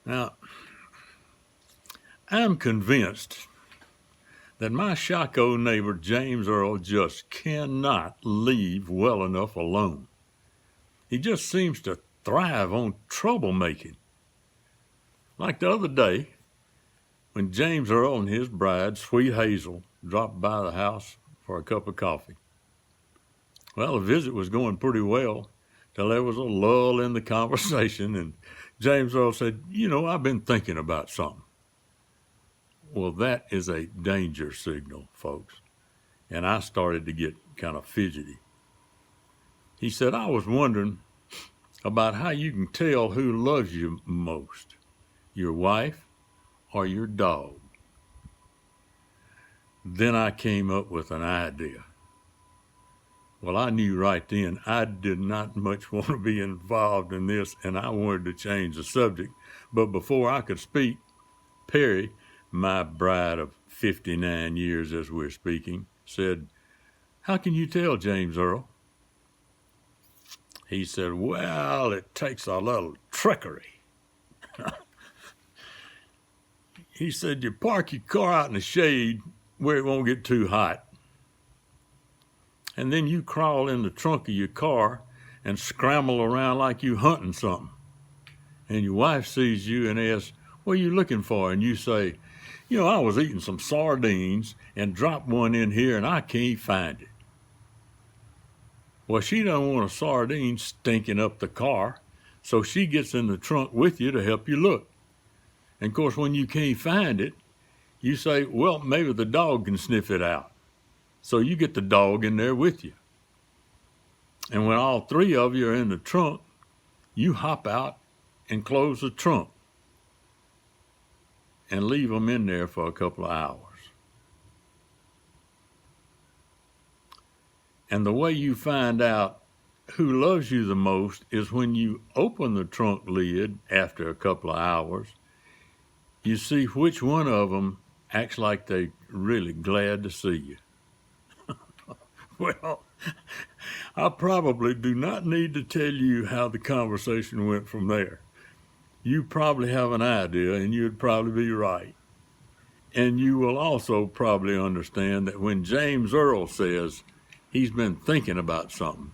Now, I'm convinced that my shocko neighbor James Earl just cannot leave well enough alone. He just seems to thrive on troublemaking. Like the other day, when James Earl and his bride, Sweet Hazel, dropped by the house for a cup of coffee. Well, the visit was going pretty well till there was a lull in the conversation, and James Earl said, I've been thinking about something. Well, that is a danger signal, folks. And I started to get kind of fidgety. He said, I was wondering about how you can tell who loves you most, your wife or your dog. Then I came up with an idea. Well, I knew right then I did not much want to be involved in this, and I wanted to change the subject. But before I could speak, Perry, my bride of 59 years as we're speaking, said, how can you tell, James Earl? He said, well, it takes a little trickery. He said, you park your car out in the shade where it won't get too hot. And then you crawl in the trunk of your car and scramble around like you hunting something. And your wife sees you and asks, what are you looking for? And you say, I was eating some sardines and dropped one in here and I can't find it. Well, she don't want a sardine stinking up the car, so she gets in the trunk with you to help you look. And of course, when you can't find it, you say, well, maybe the dog can sniff it out. So you get the dog in there with you. And when all three of you are in the trunk, you hop out and close the trunk and leave them in there for a couple of hours. And the way you find out who loves you the most is when you open the trunk lid after a couple of hours, you see which one of them acts like they're really glad to see you. Well, I probably do not need to tell you how the conversation went from there. You probably have an idea, and you'd probably be right. And you will also probably understand that when James Earl says he's been thinking about something,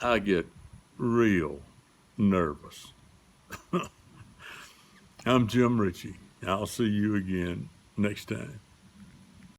I get real nervous. I'm Jim Ritchie. I'll see you again next time.